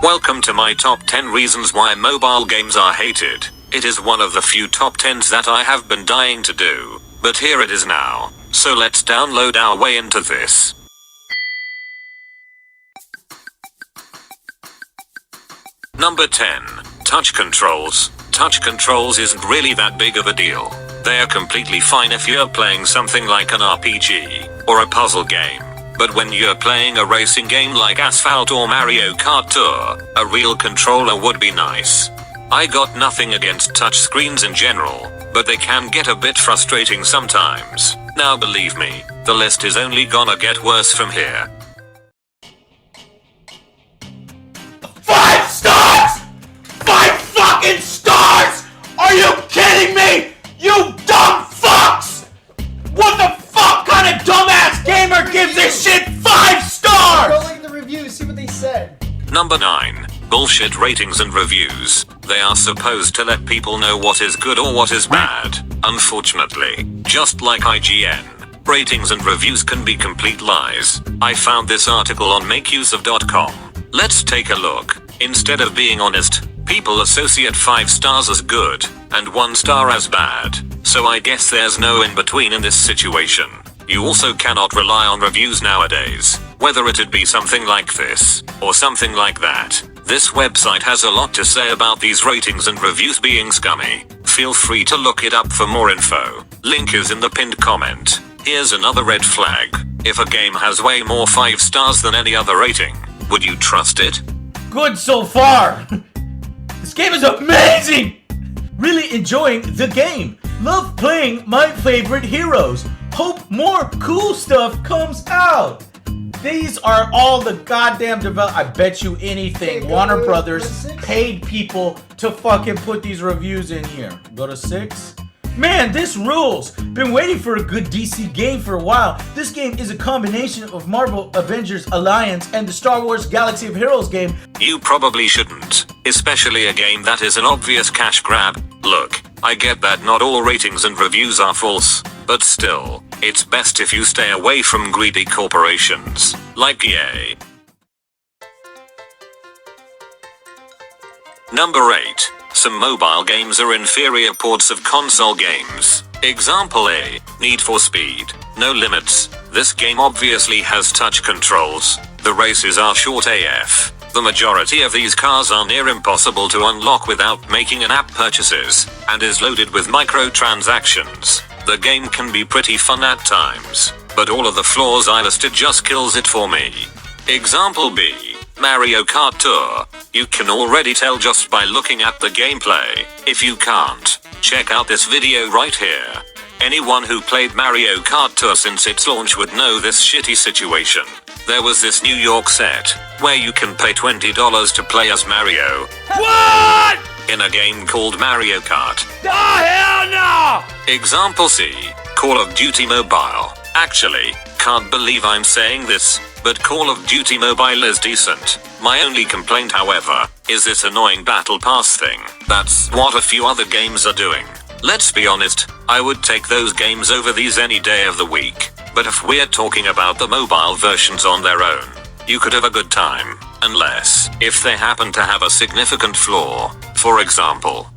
Welcome to my top 10 reasons why mobile games are hated. It is one of the few top 10s that I have been dying to do, but here it is now. So let's download our way into this. Number 10. Touch controls. Touch controls isn't really that big of a deal. They are completely fine if you're playing something like an RPG or a puzzle game. But when you're playing a racing game like Asphalt or Mario Kart Tour, a real controller would be nice. I got nothing against touchscreens in general, but they can get a bit frustrating sometimes. Now believe me, the list is only gonna get worse from here. 5 stars! 5 fucking stars! Are you kidding me? You dumb fucks! What the fuck kind of dumbass gamer gives this shit 5 stars? Go look at the reviews, see what they said. Number 9. Bullshit ratings and reviews. They are supposed to let people know what is good or what is bad. Unfortunately, just like IGN, ratings and reviews can be complete lies. I found this article on makeuseof.com. Let's take a look. Instead of being honest, people associate 5 stars as good and 1 star as bad. So I guess there's no in between in this situation. You also cannot rely on reviews nowadays, whether it'd be something like this or something like that. This website has a lot to say about these ratings and reviews being scummy. Feel free to look it up for more info. Link is in the pinned comment. Here's another red flag. If a game has way more 5 stars than any other rating, would you trust it? Good so far. This game is amazing. Really enjoying the game. Love playing my favorite heroes. Hope more cool stuff comes out. These are all the goddamn I bet you anything Warner Brothers paid people to fucking put these reviews in here. Go to 6. Man, this rules. Been waiting for a good DC game for a while. This game is a combination of Marvel Avengers Alliance and the Star Wars Galaxy of Heroes game. You probably shouldn't, especially a game that is an obvious cash grab. Look, I get that not all ratings and reviews are false, but still, it's best if you stay away from greedy corporations, like EA. Number 8. Some mobile games are inferior ports of console games. Example A. Need for Speed. No limits. This game obviously has touch controls. The races are short AF. The majority of these cars are near impossible to unlock without making in-app purchases, and is loaded with microtransactions. The game can be pretty fun at times, but all of the flaws I listed just kills it for me. Example B. Mario Kart Tour. You can already tell just by looking at the gameplay. If you can't, check out this video right here. Anyone who played Mario Kart Tour since its launch would know this shitty situation. There was this New York set, where you can pay $20 to play as Mario. What? In a game called Mario Kart. Oh, hell no! Example C. Call of Duty Mobile. Actually, can't believe I'm saying this, but Call of Duty Mobile is decent. My only complaint, however, is this annoying Battle Pass thing. That's what a few other games are doing. Let's be honest, I would take those games over these any day of the week. But if we're talking about the mobile versions on their own, you could have a good time, unless if they happen to have a significant flaw. For example.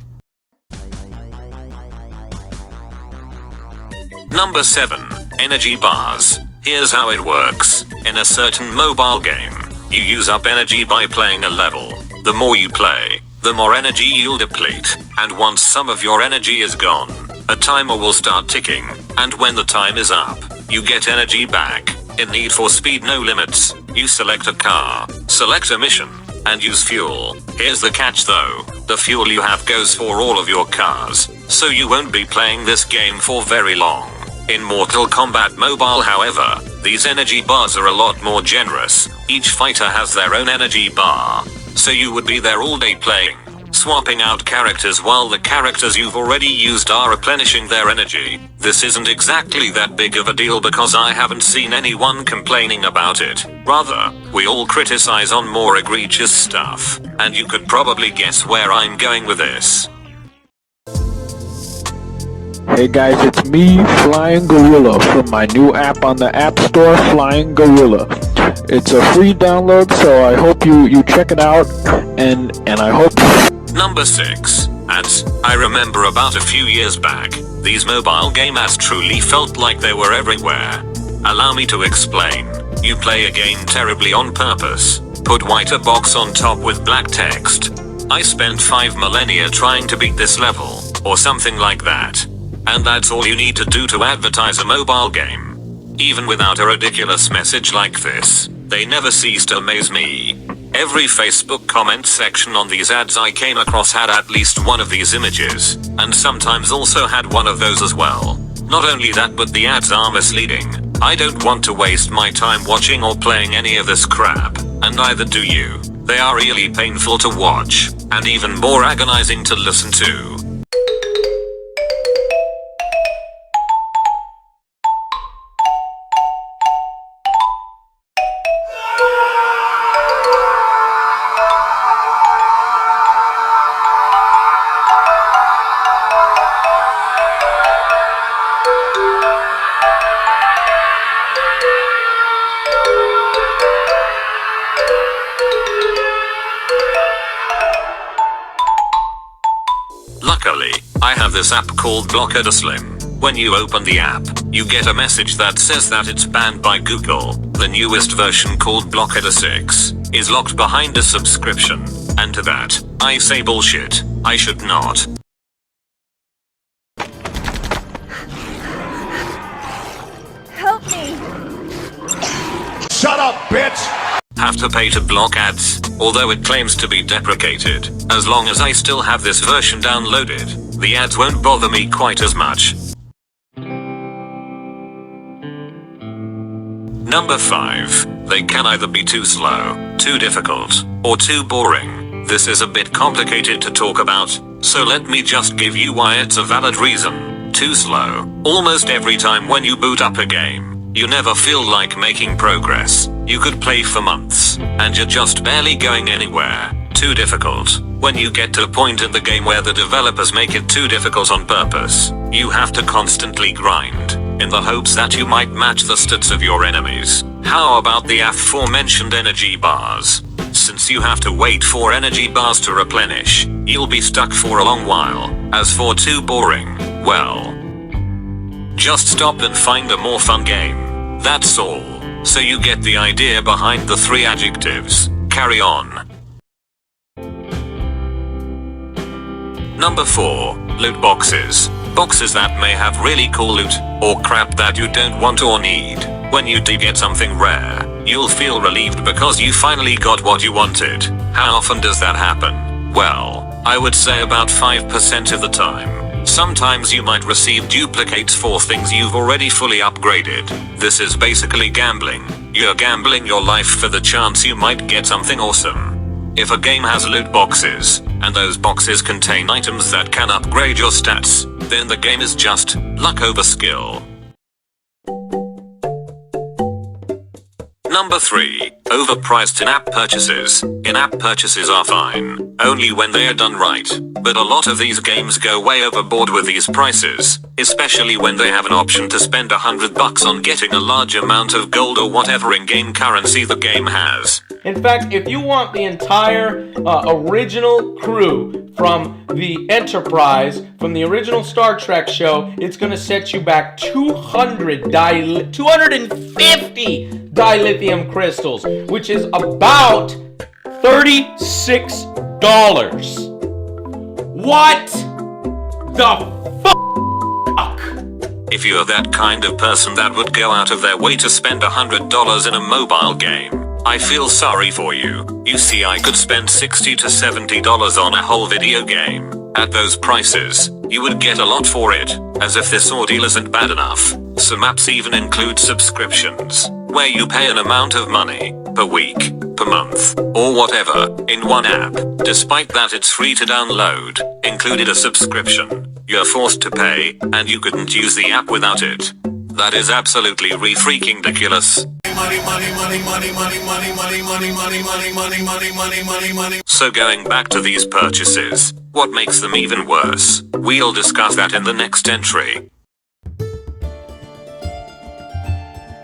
Number 7. Energy bars. Here's how it works. In a certain mobile game, you use up energy by playing a level. The more you play, the more energy you'll deplete, and once some of your energy is gone, a timer will start ticking, and when the time is up, you get energy back. In Need for Speed No Limits, you select a car, select a mission, and use fuel. Here's the catch though, the fuel you have goes for all of your cars, so you won't be playing this game for very long. In Mortal Kombat Mobile, however, these energy bars are a lot more generous. Each fighter has their own energy bar, so you would be there all day playing, swapping out characters while the characters you've already used are replenishing their energy. This isn't exactly that big of a deal because I haven't seen anyone complaining about it. Rather, we all criticize on more egregious stuff, and you could probably guess where I'm going with this. Hey guys, it's me, Flying Gorilla, from my new app on the App Store, Flying Gorilla. It's a free download, so I hope you check it out, and I hope... Number 6. Ads. I remember about a few years back, these mobile game ads truly felt like they were everywhere. Allow me to explain. You play a game terribly on purpose. Put whiter box on top with black text. I spent 5 millennia trying to beat this level, or something like that. And that's all you need to do to advertise a mobile game. Even without a ridiculous message like this, they never cease to amaze me. Every Facebook comment section on these ads I came across had at least one of these images, and sometimes also had one of those as well. Not only that, but the ads are misleading. I don't want to waste my time watching or playing any of this crap, and neither do you. They are really painful to watch, and even more agonizing to listen to. Luckily, I have this app called Blockada Slim. When you open the app, you get a message that says that it's banned by Google. The newest version, called Blockada 6, is locked behind a subscription. And to that, I say bullshit. I should not. Help me! Shut up, bitch! Have to pay to block ads, although it claims to be deprecated. As long as I still have this version downloaded, the ads won't bother me quite as much. Number 5. They can either be too slow, too difficult, or too boring. This is a bit complicated to talk about, so let me just give you why it's a valid reason. Too slow. Almost every time when you boot up a game, you never feel like making progress. You could play for months, and you're just barely going anywhere. Too difficult. When you get to a point in the game where the developers make it too difficult on purpose, you have to constantly grind, in the hopes that you might match the stats of your enemies. How about the aforementioned energy bars? Since you have to wait for energy bars to replenish, you'll be stuck for a long while. As for too boring, well, just stop and find a more fun game. That's all. So you get the idea behind the 3 adjectives. Carry on. Number 4. Loot boxes. Boxes that may have really cool loot, or crap that you don't want or need. When you do get something rare, you'll feel relieved because you finally got what you wanted. How often does that happen? Well, I would say about 5% of the time. Sometimes you might receive duplicates for things you've already fully upgraded. This is basically gambling. You're gambling your life for the chance you might get something awesome. If a game has loot boxes, and those boxes contain items that can upgrade your stats, then the game is just luck over skill. Number 3. Overpriced in-app purchases. In-app purchases are fine, only when they are done right. But a lot of these games go way overboard with these prices, especially when they have an option to spend $100 on getting a large amount of gold or whatever in-game currency the game has. In fact, if you want the entire original crew from the Enterprise, from the original Star Trek show, it's going to set you back 250 dilithium crystals, which is about $36. What the fuck? If you're that kind of person that would go out of their way to spend $100 in a mobile game, I feel sorry for you. You see, I could spend $60 to $70 on a whole video game. At those prices, you would get a lot for it. As if this ordeal isn't bad enough, some apps even include subscriptions, where you pay an amount of money, per week, per month, or whatever, in one app. Despite that it's free to download, included a subscription. You're forced to pay, and you couldn't use the app without it. That is absolutely freaking ridiculous. So going back to these purchases, what makes them even worse? We'll discuss that in the next entry.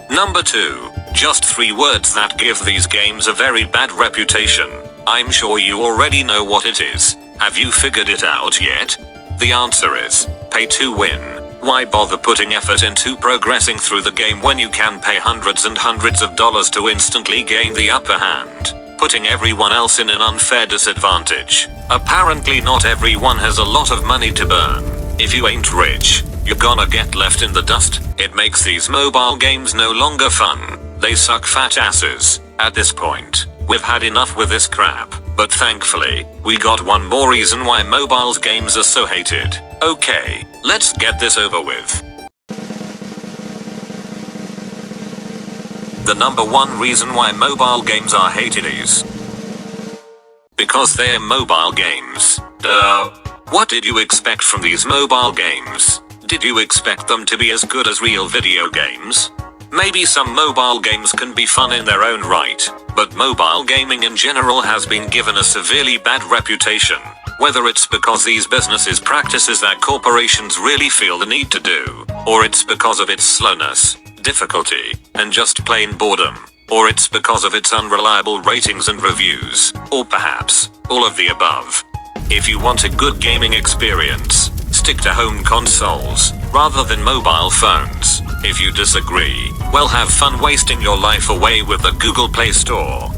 Number 2. Just 3 words that give these games a very bad reputation. I'm sure you already know what it is. Have you figured it out yet? The answer is, pay to win. Why bother putting effort into progressing through the game when you can pay hundreds and hundreds of dollars to instantly gain the upper hand, putting everyone else in an unfair disadvantage? Apparently not everyone has a lot of money to burn. If you ain't rich, you're gonna get left in the dust. It makes these mobile games no longer fun. They suck fat asses. At this point, we've had enough with this crap. But thankfully, we got one more reason why mobile games are so hated. Okay, let's get this over with. The number 1 reason why mobile games are hated is because they're mobile games. Duh. What did you expect from these mobile games? Did you expect them to be as good as real video games? Maybe some mobile games can be fun in their own right, but mobile gaming in general has been given a severely bad reputation. Whether it's because these businesses practices that corporations really feel the need to do, or it's because of its slowness, difficulty, and just plain boredom, or it's because of its unreliable ratings and reviews, or perhaps all of the above. If you want a good gaming experience, stick to home consoles rather than mobile phones. If you disagree, well, have fun wasting your life away with the Google Play Store.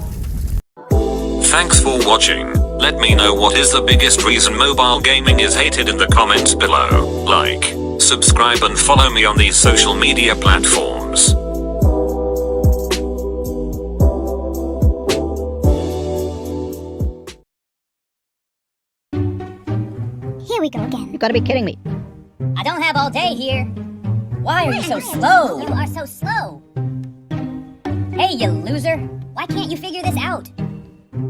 Thanks for watching. Let me know what is the biggest reason mobile gaming is hated in the comments below. Like, subscribe and follow me on these social media platforms. Here we go again. You gotta be kidding me. I don't have all day here. Why are you so slow? You are so slow. Hey, you loser. Why can't you figure this out?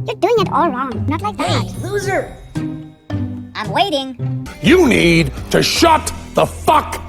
You're doing it all wrong. Not like that. Hey, loser. I'm waiting. You need to shut the fuck